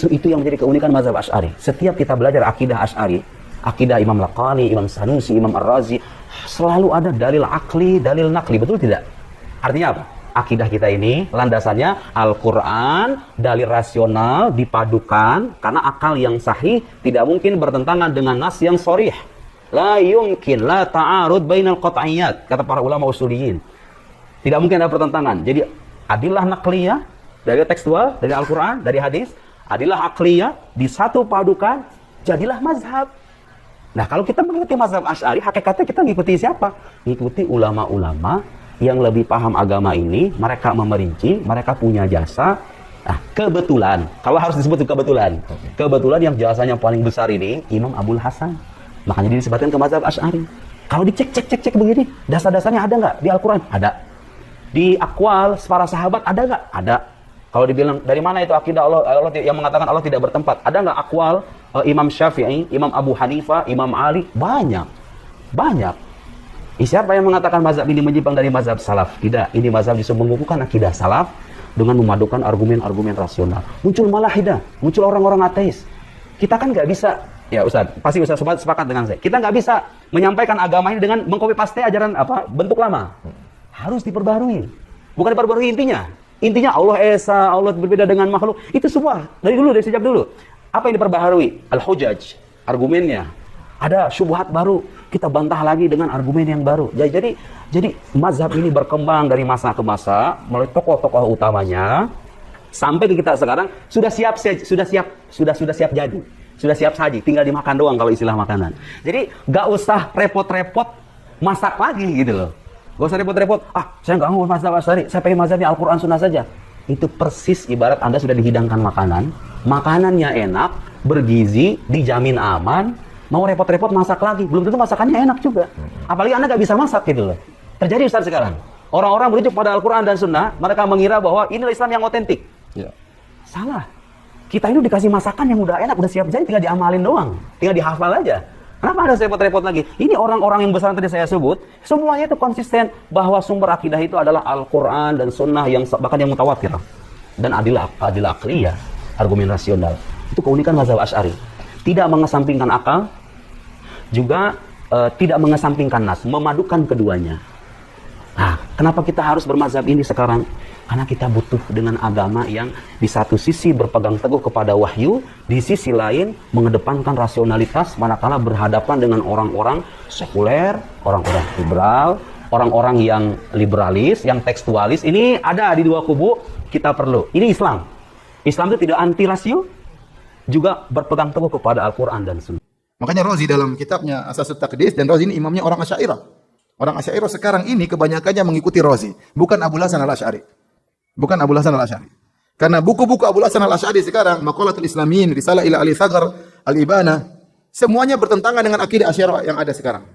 Justru itu yang menjadi keunikan mazhab Asy'ari. Setiap kita belajar akidah Asy'ari, akidah Imam Laqani, Imam Sanusi, Imam Ar-Razi, selalu ada dalil akli, dalil nakli, betul tidak? Artinya apa? Akidah kita ini landasannya Al-Quran, dalil rasional dipadukan, karena akal yang sahih tidak mungkin bertentangan dengan nas yang sharih. La yumkin, la ta'arud bainal qat'iyat, kata para ulama usuliyin. Tidak mungkin ada pertentangan. Jadi adillah nakliyah, dari tekstual, dari Al-Quran, dari hadis, adillah akliyah, disatu padukan, jadilah mazhab. Nah, kalau kita mengikuti mazhab Asy'ari, hakikatnya kita mengikuti siapa? Mengikuti ulama-ulama yang lebih paham agama ini, mereka memerinci, mereka punya jasa. Nah, kebetulan, kalau harus disebut kebetulan, kebetulan yang jasanya paling besar ini Imam Abul Hasan. Makanya disebutkan ke mazhab Asy'ari. Kalau dicek begini, dasar-dasarnya ada nggak di Al-Quran? Ada. Di akwal para sahabat ada nggak? Ada. Kalau dibilang dari mana itu akidah Allah yang mengatakan Allah tidak bertempat, ada nggak akwal Imam Syafi'i, Imam Abu Hanifah, Imam Ali? Banyak. Siapa yang mengatakan mazhab ini menyimpang dari mazhab salaf? Tidak. Ini mazhab justru mengukuhkan akidah salaf dengan memadukan argumen-argumen rasional. Muncul malahidah, muncul orang-orang ateis. Kita kan nggak bisa, ya Ustaz, pasti Ustaz sepakat dengan saya. Kita nggak bisa menyampaikan agama ini dengan mengcopy paste ajaran bentuk lama. Harus diperbarui. Bukan diperbarui intinya. Intinya Allah Esa, Allah berbeda dengan makhluk. Itu semua dari sejak dulu. Apa yang diperbaharui? Al-Hujaj, argumennya. Ada syubhat baru, kita bantah lagi dengan argumen yang baru. Jadi mazhab ini berkembang dari masa ke masa melalui tokoh-tokoh utamanya sampai ke kita sekarang sudah siap jadi. Sudah siap saji, tinggal dimakan doang kalau istilah makanan. Jadi gak usah repot-repot masak lagi gitu loh. Gak usah repot-repot, saya nggak mau mazhab Asy'ari, saya pengen mazhabnya Al-Quran Sunnah saja. Itu persis ibarat Anda sudah dihidangkan makanan, makanannya enak, bergizi, dijamin aman, mau repot-repot masak lagi, belum tentu masakannya enak juga. Apalagi Anda nggak bisa masak gitu loh. Terjadi Ustaz sekarang. Orang-orang merujuk pada Al-Quran dan Sunnah, mereka mengira bahwa inilah Islam yang otentik. Ya. Salah. Kita ini dikasih masakan yang udah enak, udah siap jadi, tinggal diamalin doang, tinggal dihafal aja. Kenapa harus repot-repot lagi? Ini orang-orang yang besar yang tadi saya sebut, semuanya itu konsisten bahwa sumber akidah itu adalah Al-Quran dan Sunnah yang bahkan yang mutawatir. Dan adilah akliyah, argumen rasional. Itu keunikan mazhab Asy'ari. Tidak mengesampingkan akal, juga tidak mengesampingkan nas, memadukan keduanya. Nah, kenapa kita harus bermazhab ini sekarang? Karena kita butuh dengan agama yang di satu sisi berpegang teguh kepada wahyu, di sisi lain mengedepankan rasionalitas manakala berhadapan dengan orang-orang sekuler, orang-orang liberal, orang-orang yang liberalis, yang tekstualis. Ini ada di dua kubu, kita perlu. Ini Islam. Islam itu tidak anti rasio, juga berpegang teguh kepada Al-Quran dan Sunnah. Makanya Razi dalam kitabnya Asasut Taqdis, dan Razi ini imamnya orang Asy'ariyah. Orang Asy'ariyah sekarang ini kebanyakannya mengikuti Razi, bukan Abu Hasan Al-Asy'ari. Bukan Abu Hasan Al-Asy'ari. Karena buku-buku Abu Hasan Al-Asy'ari sekarang, Maqalatul Islamin, Risalah ila Ali Thagar, Al-Ibana, semuanya bertentangan dengan akidah Asy'ariyah yang ada sekarang.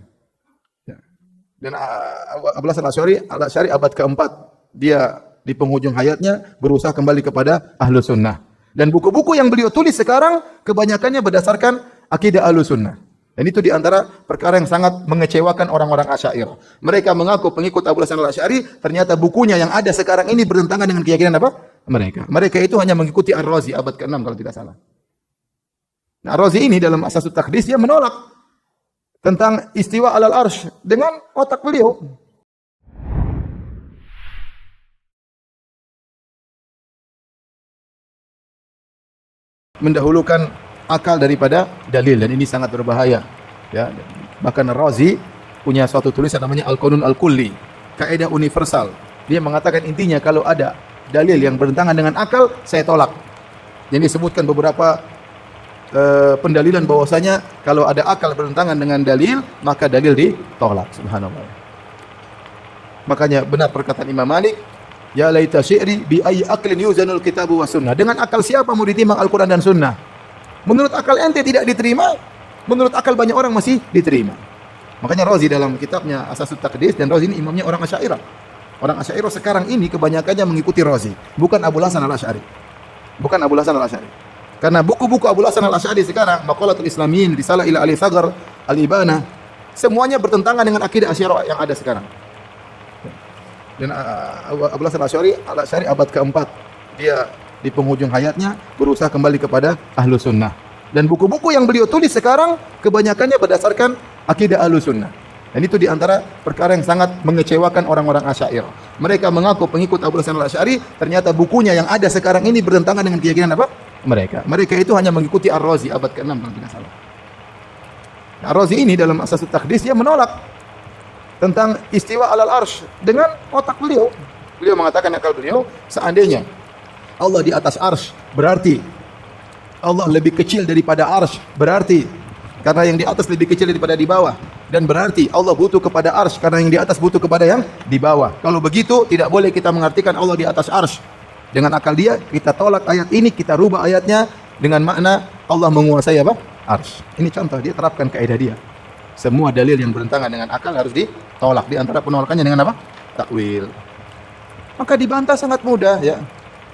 Dan Abu Hasan Al-Asy'ari abad keempat, dia di penghujung hayatnya berusaha kembali kepada Ahlus Sunnah. Dan buku-buku yang beliau tulis sekarang kebanyakannya berdasarkan akidah Ahlus Sunnah. Dan itu di antara perkara yang sangat mengecewakan orang-orang Asy'ariyah. Mereka mengaku pengikut Abu Hasan Al-Asy'ari, ternyata bukunya yang ada sekarang ini bertentangan dengan keyakinan apa? Mereka itu hanya mengikuti Ar-Razi abad ke-6 kalau tidak salah. Nah, Ar-Razi ini dalam Asasut Taqdis dia menolak tentang istiwa alal arsy dengan otak beliau. Mendahulukan akal daripada dalil, dan ini sangat berbahaya. Ya, bahkan Razi punya suatu tulisan namanya Al-Qanun Al-Kulli, kaidah universal. Dia mengatakan intinya kalau ada dalil yang bertentangan dengan akal, saya tolak. Jadi disebutkan beberapa pendalilan bahwasanya kalau ada akal bertentangan dengan dalil, maka dalil ditolak. Subhanallah. Makanya benar perkataan Imam Malik, ya laita syi'ri bi ayyi aqlin yuzanul kitabu was sunnah. Dengan akal siapa mau ditimbang Al-Quran dan Sunnah? Menurut akal ente tidak diterima, menurut akal banyak orang masih diterima. Makanya Razi dalam kitabnya Asasut Taqdis, dan Razi ini imamnya orang Asy'ariyah. Orang Asy'ariyah sekarang ini kebanyakannya mengikuti Razi, bukan Abu Hasan Al-Asy'ari. Bukan Abu Hasan Al-Asy'ari. Karena buku-buku Abu Hasan Al-Asy'ari sekarang, Maqalatul Islamin, Risalah ila Ali Thagar, Al-Ibana, semuanya bertentangan dengan akidah Asy'ariyah yang ada sekarang. Dan Abu Hasan Al-Asy'ari abad keempat, dia di penghujung hayatnya berusaha kembali kepada Ahlus Sunnah. Dan buku-buku yang beliau tulis sekarang kebanyakannya berdasarkan akidah Ahlus Sunnah. Dan itu di antara perkara yang sangat mengecewakan orang-orang Asy'ariyah. Mereka mengaku pengikut Abu Hasan Al-Asy'ari, ternyata bukunya yang ada sekarang ini bertentangan dengan keyakinan apa? Mereka itu hanya mengikuti Ar-Razi abad ke-6 kalau tidak salah. Ar-Razi ini dalam Asasut Taqdis dia menolak tentang istiwa alal arsh dengan otak beliau. Beliau mengatakan akal beliau, seandainya Allah di atas arsh, berarti Allah lebih kecil daripada arsh, berarti karena yang di atas lebih kecil daripada di bawah. Dan berarti Allah butuh kepada arsh karena yang di atas butuh kepada yang di bawah. Kalau begitu tidak boleh kita mengartikan Allah di atas arsh. Dengan akal dia kita tolak ayat ini, kita rubah ayatnya dengan makna Allah menguasai apa? Arsh. Ini contoh dia terapkan kaidah dia. Semua dalil yang bertentangan dengan akal harus ditolak. Di antara penolakannya dengan apa? Takwil. Maka dibantah sangat mudah ya.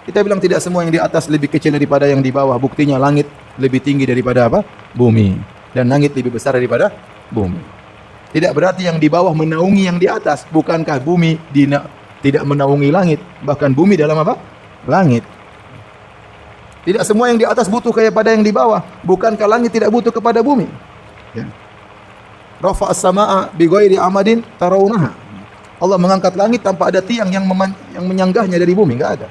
Kita bilang tidak semua yang di atas lebih kecil daripada yang di bawah. Buktinya langit lebih tinggi daripada apa? Bumi. Dan langit lebih besar daripada bumi. Tidak berarti yang di bawah menaungi yang di atas. Bukankah bumi tidak menaungi langit? Bahkan bumi dalam apa? Langit. Tidak semua yang di atas butuh kepada yang di bawah. Bukankah langit tidak butuh kepada bumi? Ya. Rafa as-samaa bi ghairi amadin tarawunaha. Allah mengangkat langit tanpa ada tiang yang menyanggahnya dari bumi, enggak ada.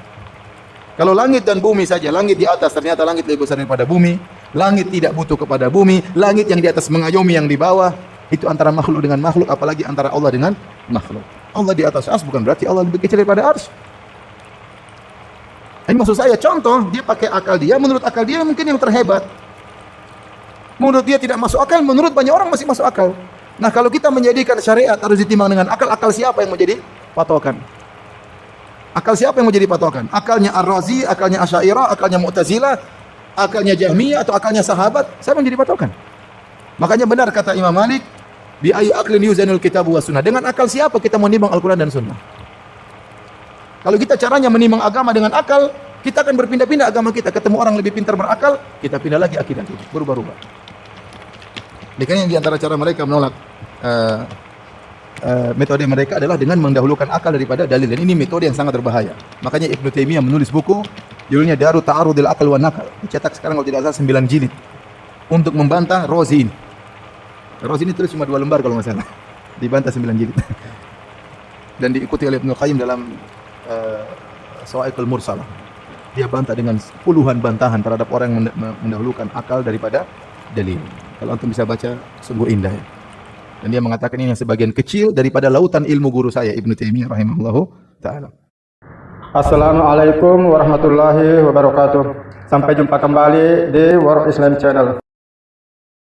Kalau langit dan bumi saja, langit di atas ternyata langit lebih besar daripada bumi, langit tidak butuh kepada bumi, langit yang di atas mengayomi yang di bawah. Itu antara makhluk dengan makhluk, apalagi antara Allah dengan makhluk. Allah di atas ars bukan berarti Allah lebih kecil daripada ars. Ini maksud saya contoh, dia pakai akal dia, menurut akal dia mungkin yang terhebat. Menurut dia tidak masuk akal, menurut banyak orang masih masuk akal. Nah, kalau kita menjadikan syariat harus ditimbang dengan akal, akal siapa yang menjadi patokan? Akal siapa yang menjadi patokan? Akalnya Ar-Razi, akalnya Asy'ariyah, akalnya Mu'tazilah, akalnya Jahmiyah atau akalnya sahabat? Siapa yang jadi patokan? Makanya benar kata Imam Malik, bi ayyi aqlin yuzanul kitab wa sunnah. Dengan akal siapa kita menimbang Al-Qur'an dan Sunnah? Kalau kita caranya menimbang agama dengan akal, kita akan berpindah-pindah agama kita. Ketemu orang lebih pintar berakal, kita pindah lagi akidah kita, berubah-ubah. Makanya di antara cara mereka menolak metode mereka adalah dengan mendahulukan akal daripada dalil. Dan ini metode yang sangat berbahaya. Makanya Ibnu Taimiyah menulis buku judulnya Daru Ta'arudil Aql wan Naql. Dicetak sekarang kalau tidak salah 9 jilid untuk membantah Razi ini. Razi ini tulis cuma 2 lembar kalau nggak salah. Dibantah 9 jilid. Dan diikuti oleh Ibnu Qayyim dalam Sawa'iqul Mursalah. Dia bantah dengan puluhan bantahan terhadap orang yang mendahulukan akal daripada dalil. Kalau antum bisa baca, sungguh indah ya. Dan dia mengatakan ini yang sebagian kecil daripada lautan ilmu guru saya, Ibnu Taimiyah rahimahullahu ta'ala. Assalamualaikum warahmatullahi wabarakatuh. Sampai jumpa kembali di World Islam Channel.